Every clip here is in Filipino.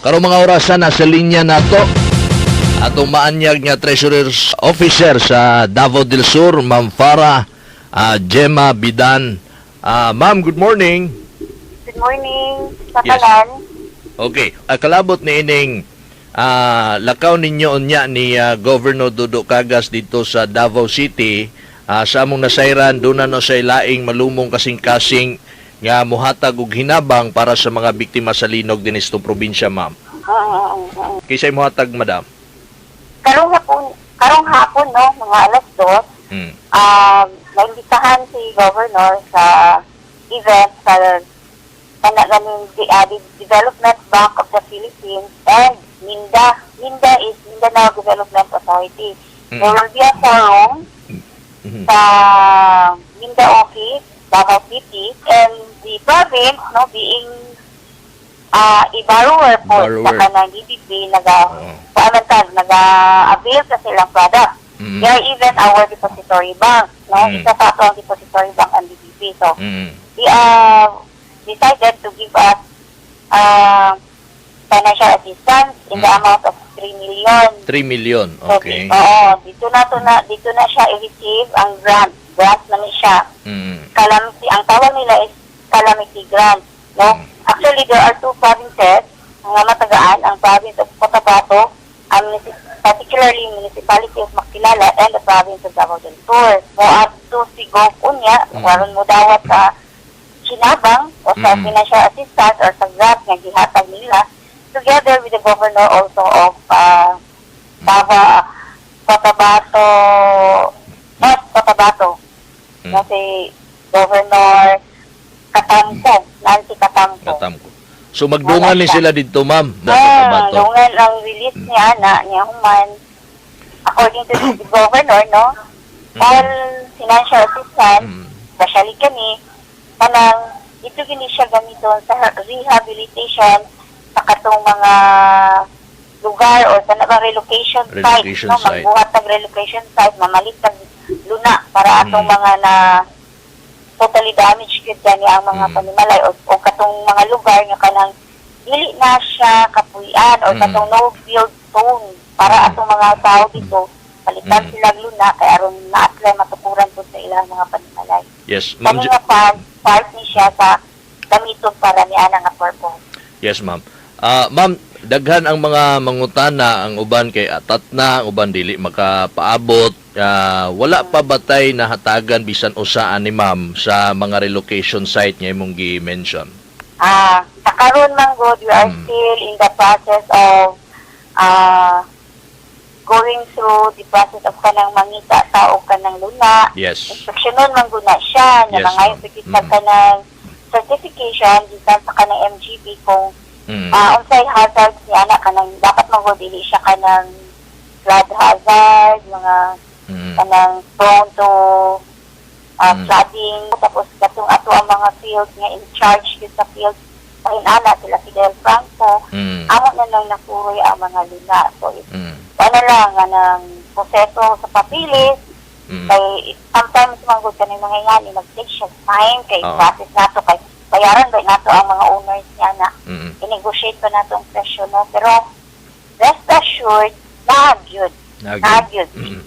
Karong mga orasan nasa linya nato atong maanyag nga Treasurer's Officer sa Davao del Sur, Ma'am Farah Gemma Bidan. Ma'am, good morning. Good morning, sa Yes. kalan. Okay, kalabot ni ining lakaw ninyo unya ni Governor Dudo Cagas dito sa Davao City. Sa among nasayran doon na no sa laing malumong kasing-kasing nga muhatag og hinabang para sa mga biktima sa linog din sa probinsya, ma'am. Kisay muhatag, madam? Karong hapon, no, mga alas 2, naimbitahan si Governor sa event sa ganing Development Bank of the Philippines and MINDA. MINDA is Mindanao Development Authority. There will be a forum sa MINDA office, Davao City, and the province, no, being a borrower po sa kanang DBP, nag-avail sa silang product. They are even our depository bank, no? Isa sa ito ang depository bank ang DBP. So, they decided to give us financial assistance in the amount of 3 million. 3 million, okay. Oo, dito na siya i-receive ang grant. Grant na siya. Calamity, ang tawag nila is calamity grant. No? Actually, there are two provinces na matagaan, ang province of Cotabato, particularly municipality of Makilala, and the province of Davao del Sur. So, at to sigog unya, waron mo dawat sa sinabang o sa financial assistance or sa grant nga gihatag nila, together with the governor also of Cotabato, na si Governor Nancy Catamco. So magdungan ni sila dito, ma'am. Dungan ang release niya human, according to the governor, no? All financial assistance, especially kami, kanang ito gini siya gamiton sa rehabilitation sa katong mga lugar o sa nabang relocation site, no? Magbuhat ng relocation site, mamalit ng luna para atong mga na totally damaged yun gani ang mga panimalay o katong mga lugar nga kanang dili na siya kapuyan o katong no build zone para atong mga tao dito palitan sila luna kay aron na-apply matukuran po sa ilang mga panimalay. Yes, ma'am. Kani nga part ni siya sa gamiton para ni ana nga purpose. Yes, ma'am. Ma'am, daghan ang mga mangutana, ang uban kay atat na, ang uban dili makapaabot. Wala pa batay na hatagan bisan usaan ni ma'am sa mga relocation site nga imong gi-mention? Sa karon man god, we are still in the process of going through the process of kanang mangita sa o kanang luna. Yes. Instruksyonon man guna siya, na mga yung kanang certification, gikan sa kanang MGB kung unsay hazards niya na kanang dapat magudili siya kanang flood hazard, mga kanang prone to flooding, tapos katong ato ang mga fields nga in charge yun sa fields sa inana sila Fidel Franco, amo na lang napuroy ang mga luna. So, ano lang nga ng proseso sa papilis, kay sometimes manggod ka ng mga yani, mag-take siya time, kay process nato, kay bayaran ba nato ang mga owners niya na i-negotiate pa nato ang presyo, no? Pero rest assured, nagyod.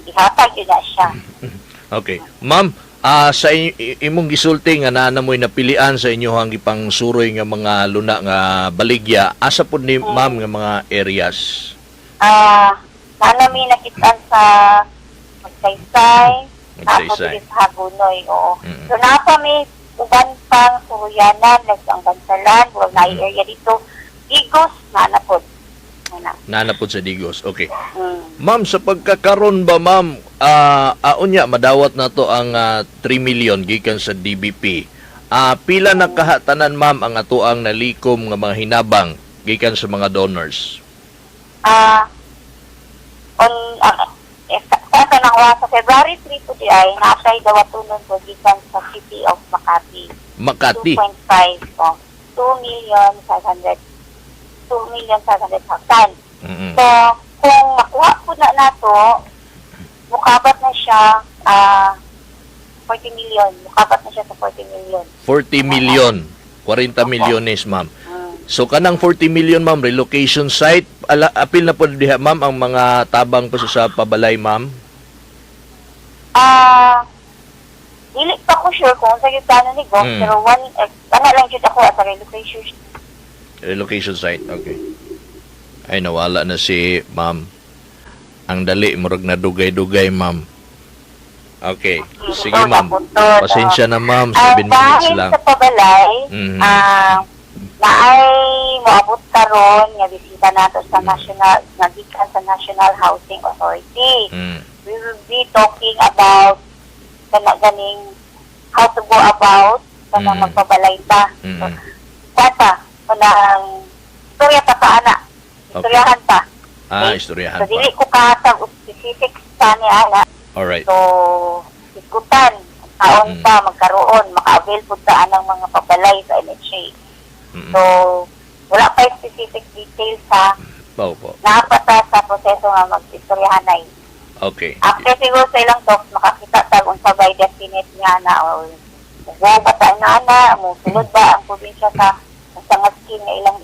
Ihatag yun na siya. Okay. Ma'am, sa imong gisulti nga na mo'y napilian sa inyohang ipang suroy nga mga luna nga baligya, asa po ni ma'am nga mga areas? Nanami nakitaan sa Magsaysay, tapos din sa Hagunoy, oo. So, napa may uban pang Suruyanan, like ang Bansalan, buwag na area dito, Digos, nanapod. Nanapod sa Digos, okay. Ma'am, sa pagkakaroon ba, ma'am, unya, madawat na to ang 3 million gikan sa DBP. Pila na kahatanan, ma'am, ang atuang nalikom nga mga hinabang gikan sa mga donors? Sa February 3 po di ay naapay dawatunon po gikan sa City of Makati. Makati? 2.5 po. 2,500,000. So, kung makuha po na nato, mukabat na siya 40 million. Mukabat na siya sa 40 million. 40 million. 40 milyones, ma'am. So kanang 40 million ma'am relocation site apil na po diha ma'am ang mga tabang pa sa pabalay ma'am. Dili pa ko sure kung sa plano ni Gov, pero kana lang jud ako sa Relocation site, okay. Ay nawala na si ma'am. Ang dali murag na dugay-dugay ma'am. Okay, sige ma'am. Pasensya na ma'am, 7 minutes lang. Sa pabalay, naay moabot karon nga bisita nato sa national nagikan sa National Housing Authority. We will be talking about ganing how to go about kanang magpabalay ta. Kwata kanang istorya pa ana. Istoryahan pa. Istoryahan so, pa. dili ko katag specific sa ni ana. Alright. So, ikutan taon pa magkaroon maka-avail pud ta anang mga pabalay sa NHA. So, wala pa yung specific details ha. Opo. Nakapata sa proseso nga mag-istoryahanay. Okay. After siguro sa ilang talks, makakita tag unsa ba definite nga na o ba tayo na musulod ba ang probinsya sa scheme nga ilang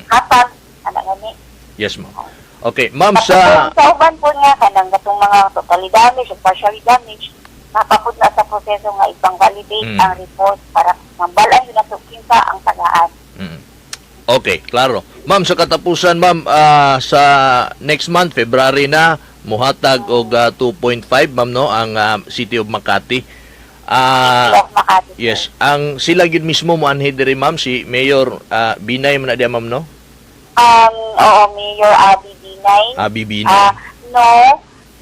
hatag ana gani. Yes ma'am. Okay, ma'am sa uban po nga kanang gatong mga totally damage o partially damage napapud na sa proseso nga ibang validate ang report para mambalan yun na kinsa ang tagaan. Okay, klaro. Ma'am, sa katapusan, ma'am, sa next month, February na, muhatag og 2.5, ma'am, no, ang City of Makati. Makati. Yes, ang sila gid mismo mo anhi diri, ma'am, si Mayor Binay man na diya, ma'am, no? Oo, Mayor Abby Binay. Abby Binay.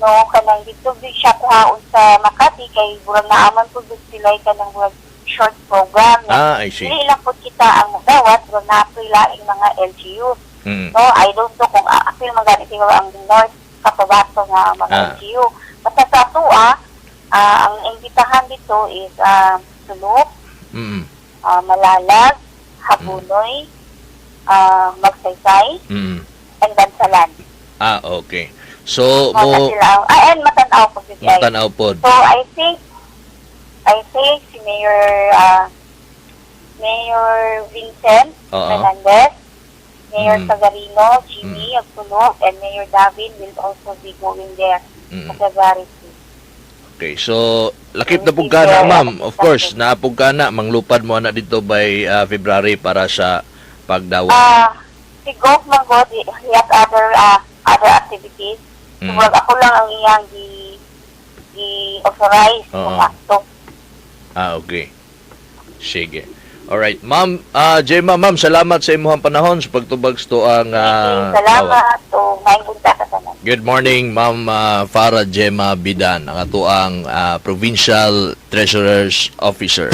No, kanang dito siya kuhaon sa Makati kay burang naaman po sila kanang short program. I see. Dili lang po kita ang magdawat, burang napilaing mga LGU. No, I don't know kung apil magani siguro ang North Cotabato nga mga LGU. Basta sa ato, ang imbitahan dito is Sulok, Malalag, Habunoy, Magsaysay, and Bansalan. Okay. So, and Matanaw po. Matanaw po. So, I think si Mayor Vincent Fernandez, Mayor Sagarino, Jimmy Agpunog, and Mayor Davin will also be going there sa February 2. Okay, so lakip na pugkana, ma'am. Of course, naapugkana, manglupad mo na dito by February para sa pagdawat. Si Gov Manggod, he has other activities. So, ako lang ang iyang i-authorize pumasok. Okay. Sige. Alright. Ma'am, Jema, ma'am, salamat sa imuhang panahon sa pagtubag to ang salamat. So, may bunta ka tanan. Good morning, Ma'am Farah Jema Bidan, ang atuang Provincial Treasurer's Officer.